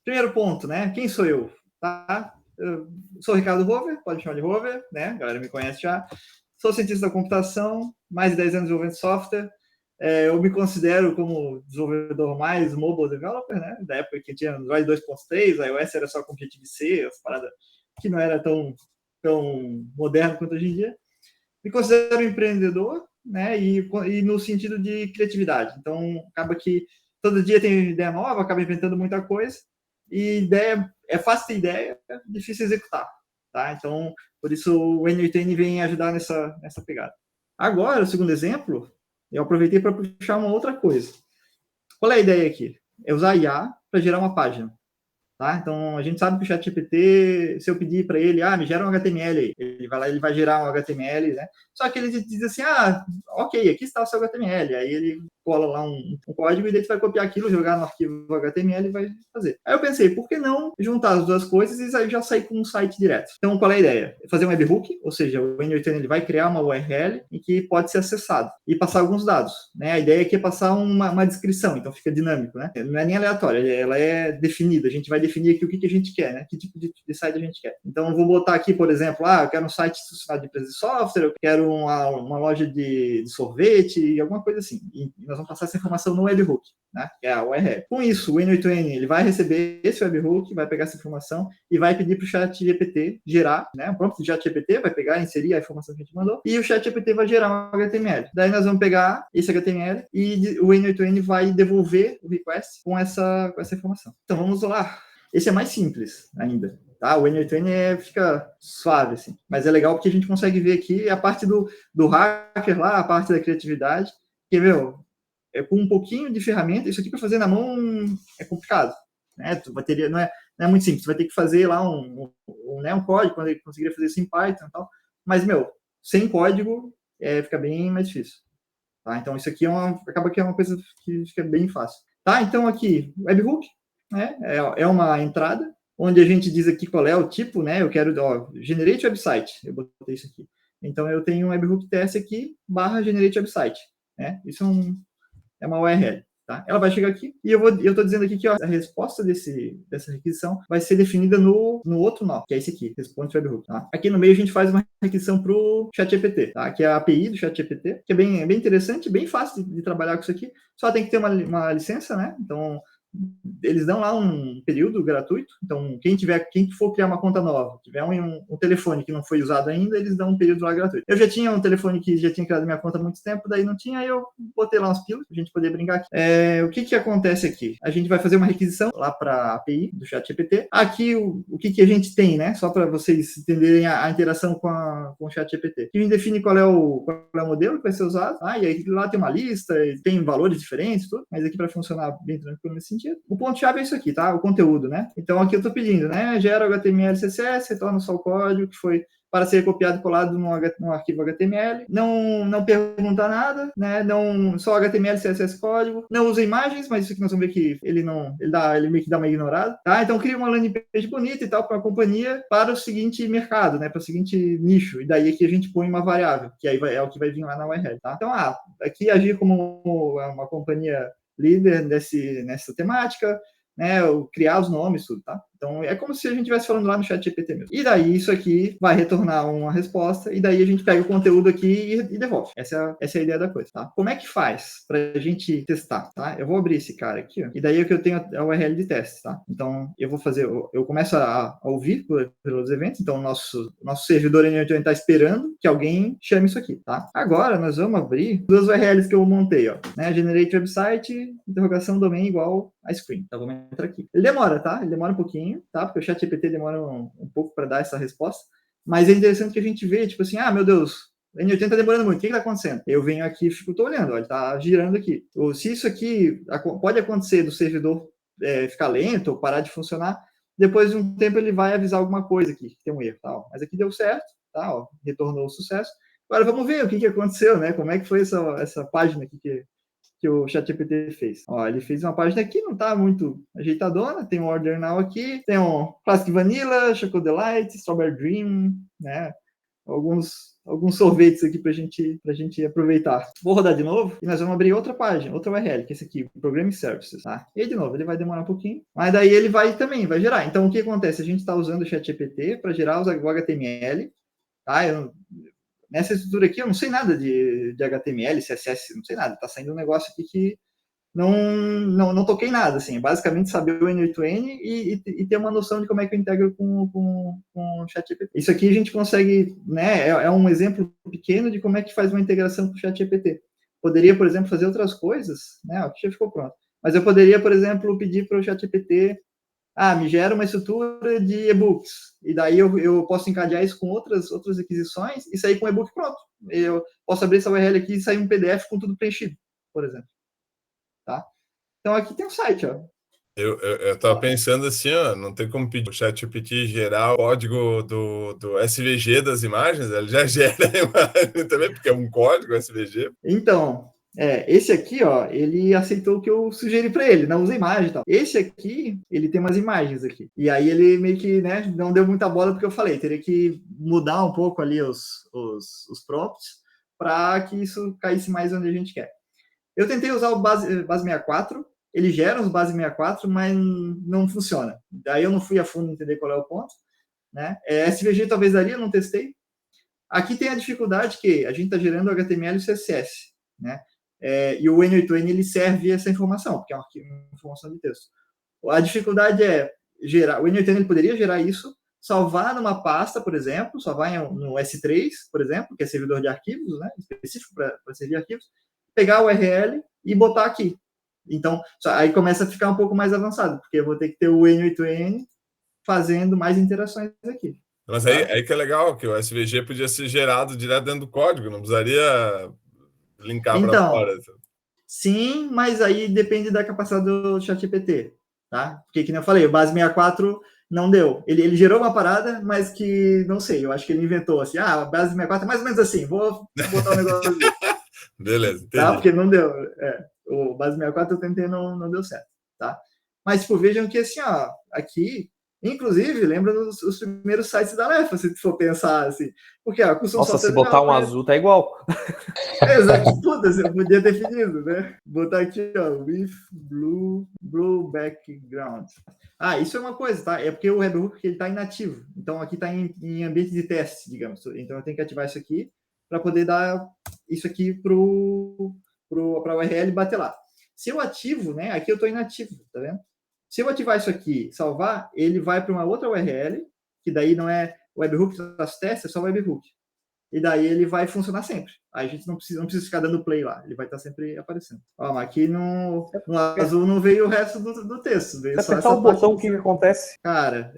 Primeiro ponto, né? Quem sou eu? Tá? Eu sou o Ricardo Rover, pode chamar de Rover, né? A galera me conhece já. Sou cientista da computação, mais de 10 anos desenvolvendo software. Eu me considero como desenvolvedor mais mobile developer, né? Da época que tinha Android 2.3, iOS era só com Objective-C, as paradas que não era tão moderno quanto hoje em dia. Me considero um empreendedor, né? E no sentido de criatividade. Então, acaba que todo dia tem ideia nova, acaba inventando muita coisa. E ideia é fácil ter ideia, é difícil executar, tá? Então, por isso o N8N vem ajudar nessa pegada. Agora, o segundo exemplo, eu aproveitei para puxar uma outra coisa. Qual é a ideia aqui? É usar IA para gerar uma página. Tá? Então, a gente sabe que o ChatGPT, se eu pedir para ele, me gera um HTML aí, ele vai lá, ele vai gerar um HTML, né? Só que ele diz assim, ok, aqui está o seu HTML. Aí ele cola lá um código e daí você vai copiar aquilo, jogar no arquivo HTML e vai fazer. Aí eu pensei, por que não juntar as duas coisas e já sair com um site direto? Então, qual é a ideia? Fazer um webhook, ou seja, o N8N ele vai criar uma URL em que pode ser acessado e passar alguns dados, né? A ideia aqui é passar uma descrição, então fica dinâmico, né? Não é nem aleatória, ela é definida, a gente vai definir aqui o que a gente quer, né? Que tipo de site a gente quer. Então, eu vou botar aqui, por exemplo, eu quero um site institucional de empresa de software, eu quero uma loja de sorvete, alguma coisa assim. E nós vamos passar essa informação no webhook, né? Que é a URL. Com isso, o N8N ele vai receber esse webhook, vai pegar essa informação e vai pedir para o ChatGPT gerar, né? O prompt do ChatGPT vai pegar, inserir a informação que a gente mandou e o ChatGPT vai gerar um HTML. Daí nós vamos pegar esse HTML e o N8N vai devolver o request com essa informação. Então, vamos lá. Esse é mais simples ainda. Tá? O N8N fica suave, assim. Mas é legal porque a gente consegue ver aqui a parte do hacker lá, a parte da criatividade, que, com um pouquinho de ferramenta, isso aqui para fazer na mão é complicado. Né? Não é muito simples, tu vai ter que fazer lá um código, quando ele conseguiria fazer isso em Python e tal. Mas, sem código fica bem mais difícil. Tá? Então, isso aqui acaba que é uma coisa que fica bem fácil. Tá? Então, aqui, webhook, né? É uma entrada, onde a gente diz aqui qual é o tipo, né? Eu quero, generate website, eu botei isso aqui. Então, eu tenho um webhook test aqui, / generate website. Né? Isso é uma URL. Tá? Ela vai chegar aqui e eu estou dizendo aqui que a resposta dessa requisição vai ser definida no outro nó, que é esse aqui, response webhook. Tá? Aqui no meio a gente faz uma requisição para o ChatGPT, tá? Que é a API do ChatGPT, que é bem interessante, bem fácil de trabalhar com isso aqui. Só tem que ter uma licença, né? Então, eles dão lá um período gratuito. Então, quem for criar uma conta nova, tiver um telefone que não foi usado ainda, eles dão um período lá gratuito. Eu já tinha um telefone que já tinha criado minha conta há muito tempo, daí não tinha, aí eu botei lá uns pilos pra gente poder brincar aqui. O que acontece aqui? A gente vai fazer uma requisição lá para a API do ChatGPT. Aqui, o que a gente tem, né? Só para vocês entenderem a interação com o ChatGPT. A gente define qual é o modelo que vai ser usado. E aí lá tem uma lista, tem valores diferentes, tudo, mas aqui para funcionar bem tranquilo nesse sentido. O ponto-chave é isso aqui, tá? O conteúdo, né? Então, aqui eu estou pedindo, né? Gera o HTML, CSS, retorna só o código que foi para ser copiado e colado num arquivo HTML. Não pergunta nada, né? Só HTML, CSS, código. Não usa imagens, mas isso aqui nós vamos ver que ele meio que dá uma ignorada, tá? Então, cria uma landing page bonita e tal para a companhia para o seguinte mercado, né? Para o seguinte nicho. E daí aqui a gente põe uma variável, que aí é o que vai vir lá na URL, tá? Então, aqui agir como uma companhia líder nessa temática, né? Criar os nomes, tudo, tá? Então, é como se a gente estivesse falando lá no ChatGPT mesmo. E daí, isso aqui vai retornar uma resposta, e daí a gente pega o conteúdo aqui e devolve. Essa é a ideia da coisa, tá? Como é que faz pra gente testar, tá? Eu vou abrir esse cara aqui, ó, e daí é que eu tenho a URL de teste, tá? Então, eu vou fazer, eu começo a ouvir pelos eventos, então o nosso servidor está esperando que alguém chame isso aqui, tá? Agora, nós vamos abrir duas URLs que eu montei, ó, né? Generate website, interrogação domain igual a screen. Então, vamos entrar aqui. Ele demora, tá? Ele demora um pouquinho, tá? Porque o ChatGPT demora um pouco para dar essa resposta. Mas é interessante que a gente vê, tipo assim, meu Deus, o N8N está demorando muito, o que está acontecendo? Eu venho aqui e estou olhando, ó, ele está girando aqui. Se isso aqui pode acontecer do servidor ficar lento ou parar de funcionar, depois de um tempo ele vai avisar alguma coisa aqui, que tem um erro, tá? Mas aqui deu certo, tá? Ó, retornou o sucesso. Agora vamos ver o que aconteceu, né? Como é que foi essa página aqui que o ChatGPT fez. Ó, ele fez uma página aqui, não está muito ajeitadona, tem um Order Now aqui, tem um Classic Vanilla, Choco Delight, Strawberry Dream, né? Alguns alguns sorvetes aqui para a gente aproveitar. Vou rodar de novo e nós vamos abrir outra página, outra URL, que é esse aqui, Programming Services, tá? E de novo, ele vai demorar um pouquinho, mas daí ele vai gerar. Então, o que acontece? A gente está usando o ChatGPT para gerar o HTML, tá? Nessa estrutura aqui, eu não sei nada de HTML, CSS, não sei nada. Está saindo um negócio aqui que não toquei nada, assim, basicamente saber o N8N e ter uma noção de como é que eu integro com o ChatGPT. Isso aqui a gente consegue, né, é um exemplo pequeno de como é que faz uma integração com o ChatGPT. Poderia, por exemplo, fazer outras coisas, né, aqui já ficou pronto, mas eu poderia, por exemplo, pedir para o ChatGPT, me gera uma estrutura de e-books, e daí eu posso encadear isso com outras aquisições e sair com o e-book pronto. Eu posso abrir essa URL aqui e sair um PDF com tudo preenchido, por exemplo. Tá? Então aqui tem um site, ó. Eu tava pensando assim, ó, não tem como pedir o ChatGPT gerar o código do SVG das imagens, ele já gera a imagem também, porque é um código SVG. Então, esse aqui, ó, ele aceitou o que eu sugeri para ele, não usa imagem e tal. Esse aqui, ele tem umas imagens aqui. E aí ele meio que, né, não deu muita bola porque eu falei, teria que mudar um pouco ali os prompts para que isso caísse mais onde a gente quer. Eu tentei usar o base 64, ele gera os base 64, mas não funciona. Daí eu não fui a fundo entender qual é o ponto. Né? SVG talvez daria, não testei. Aqui tem a dificuldade que a gente está gerando HTML e CSS. Né? E o N8N ele serve essa informação, porque é uma informação de texto. A dificuldade é gerar. O N8N ele poderia gerar isso, salvar numa pasta, por exemplo, salvar no S3, por exemplo, que é servidor de arquivos, né? Específico para servir arquivos, pegar o URL e botar aqui. Então, aí começa a ficar um pouco mais avançado, porque eu vou ter que ter o N8N fazendo mais interações aqui. Mas aí que é legal, que o SVG podia ser gerado direto dentro do código, não precisaria linkar para fora. Sim, mas aí depende da capacidade do ChatGPT, tá? Porque, que nem eu falei, o base 64 não deu. Ele gerou uma parada, mas que, não sei, eu acho que ele inventou assim, a base 64 é mais ou menos assim, vou botar o negócio ali. Beleza, entendi. Tá? Porque não deu. O base 64 eu tentei, não deu certo, tá? Mas, tipo, vejam que assim, ó, aqui, inclusive, lembra os primeiros sites da Lefa, se for pensar assim. Porque, ó, nossa, se botar um azul, tá igual. Exato, puta, eu podia ter definido, né? Botar aqui, ó, with blue background. Isso é uma coisa, tá? É porque o webhook ele tá inativo. Então, aqui tá em ambiente de teste, digamos. Então, eu tenho que ativar isso aqui para poder dar isso aqui para o URL e bater lá. Se eu ativo, né? Aqui eu estou inativo, tá vendo? Se eu ativar isso aqui, salvar, ele vai para uma outra URL, que daí não é webhook das testes, é só webhook. E daí ele vai funcionar sempre. Aí a gente não precisa ficar dando play lá, ele vai estar sempre aparecendo. Ó, mas aqui no azul não veio o resto do texto. Veio se só apertar o botão, o que acontece? Cara,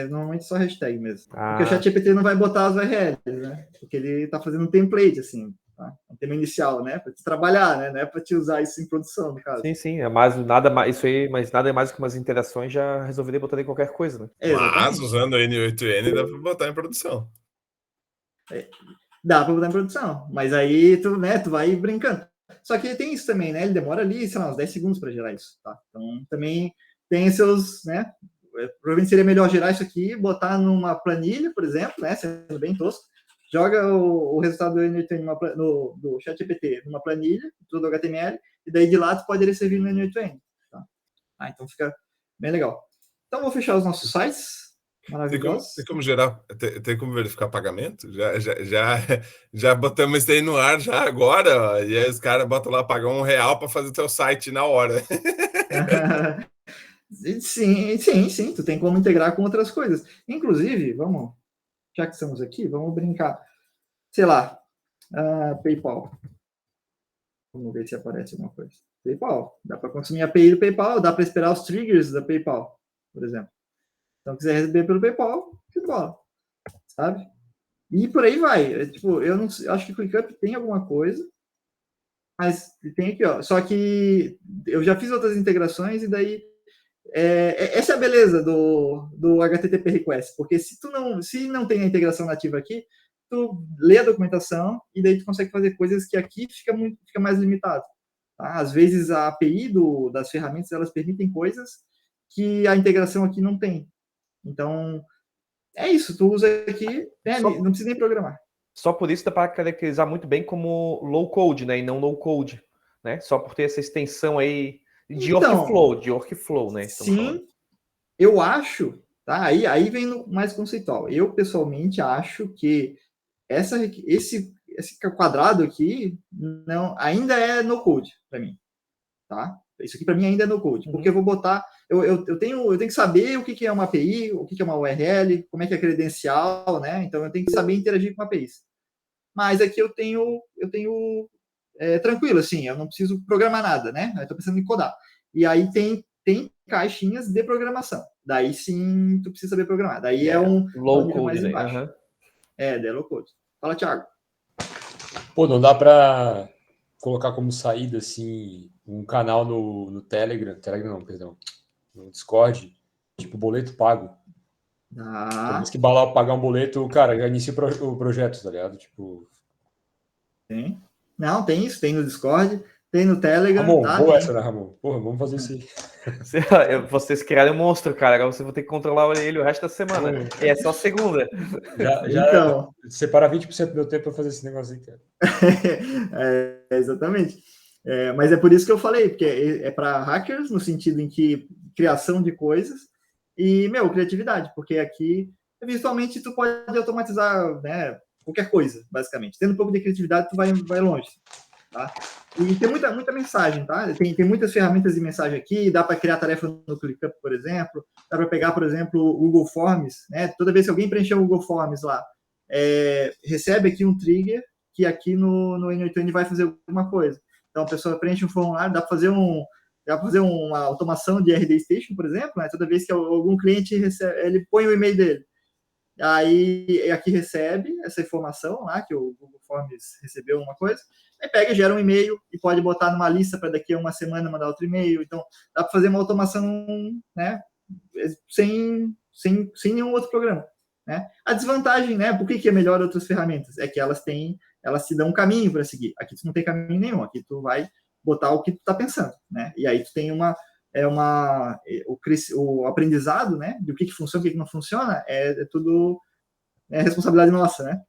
normalmente só hashtag mesmo. Porque o ChatGPT não vai botar as URLs, né? Porque ele está fazendo um template, assim, tá? Um tema inicial, né? Para te trabalhar, né? Não é para te usar isso em produção, no caso. Sim, é mais nada mais isso aí, mas nada é mais que umas interações, já resolveria botar em qualquer coisa, né? Mas usando o N8N dá para botar em produção. Dá para botar em produção, mas aí tu vai brincando. Só que tem isso também, né? Ele demora ali, sei lá, uns 10 segundos para gerar isso, tá? Então também tem seus, né? Provavelmente seria melhor gerar isso aqui, botar numa planilha, por exemplo, né? Sendo bem tosco, joga o resultado do N8N do ChatGPT numa planilha, tudo HTML, e daí de lá tu pode receber no N8N. Tá? Então fica bem legal. Então vou fechar os nossos sites. Maravilhoso. Tem como gerar, tem como verificar pagamento? Já botamos isso aí no ar já agora, ó, e aí os caras botam lá, pagam R$1 para fazer o teu site na hora. Sim, tu tem como integrar com outras coisas. Inclusive, já que estamos aqui, vamos brincar. Sei lá, PayPal. Vamos ver se aparece alguma coisa. PayPal. Dá para consumir a API do PayPal, dá para esperar os triggers da PayPal, por exemplo. Então, quiser receber pelo PayPal, que bola. Sabe? E por aí vai. Eu não sei, acho que o ClickUp tem alguma coisa, mas tem aqui, ó. Só que eu já fiz outras integrações e daí essa é a beleza do HTTP Request, porque se não tem a integração nativa aqui, tu lê a documentação e daí tu consegue fazer coisas que aqui fica mais limitado. Tá? Às vezes a API das ferramentas elas permitem coisas que a integração aqui não tem. Então, é isso, tu usa aqui, não precisa nem programar. Só por isso dá para caracterizar muito bem como low code, né? E não no code, né? Só por ter essa extensão aí de workflow, né? Sim, eu acho, tá? Aí vem mais conceitual. Eu, pessoalmente, acho que esse quadrado aqui não, ainda é no code para mim, tá? Isso aqui para mim ainda é no code, porque eu vou botar, eu tenho que saber o que é uma API, o que é uma URL, como é que é credencial, né? Então eu tenho que saber interagir com APIs. Mas aqui eu tenho tranquilo, assim, eu não preciso programar nada, né? Eu estou pensando em codar. E aí tem caixinhas de programação. Daí sim, tu precisa saber programar. Daí é um low nível code, mais né? embaixo. É low code. Fala, Thiago. Pô, não dá para colocar como saída, assim, um canal no Telegram não, perdão, no Discord, tipo boleto pago. Toda vez que pagar um boleto, cara, já inicia o projeto, tá ligado? Tipo... Tem. Não, tem isso, tem no Discord, tem no Telegram. Ramon, tá? boa essa, né, Ramon? Porra, vamos fazer isso aí. Vocês criaram um monstro, cara. Agora você vai ter que controlar ele o resto da semana. E é só segunda. Já Então, separar 20% do meu tempo para fazer esse negócio aí, cara. Exatamente. Mas é por isso que eu falei, porque é para hackers, no sentido em que criação de coisas e, criatividade, porque aqui, visualmente, tu pode automatizar, né, qualquer coisa, basicamente. Tendo um pouco de criatividade, tu vai longe, tá? E tem muita mensagem, tá? Tem muitas ferramentas de mensagem aqui, dá para criar tarefa no ClickUp, por exemplo, dá para pegar, por exemplo, o Google Forms, né? Toda vez que alguém preencher o Google Forms lá, recebe aqui um trigger que aqui no N8N vai fazer alguma coisa. Então, a pessoa preenche um formulário, dá para fazer uma automação de RD Station, por exemplo, né? Toda vez que algum cliente recebe, ele põe o e-mail dele. Aí, aqui recebe essa informação lá, que o Google Forms recebeu uma coisa, aí pega e gera um e-mail e pode botar numa lista para daqui a uma semana mandar outro e-mail. Então, dá para fazer uma automação, né, sem nenhum outro programa. Né? A desvantagem, né, por que é melhor outras ferramentas? É que elas te dão um caminho para seguir. Aqui tu não tem caminho nenhum, aqui tu vai botar o que tu está pensando, né? E aí tu tem o aprendizado, né, do que funciona, o que não funciona, é tudo responsabilidade nossa, né?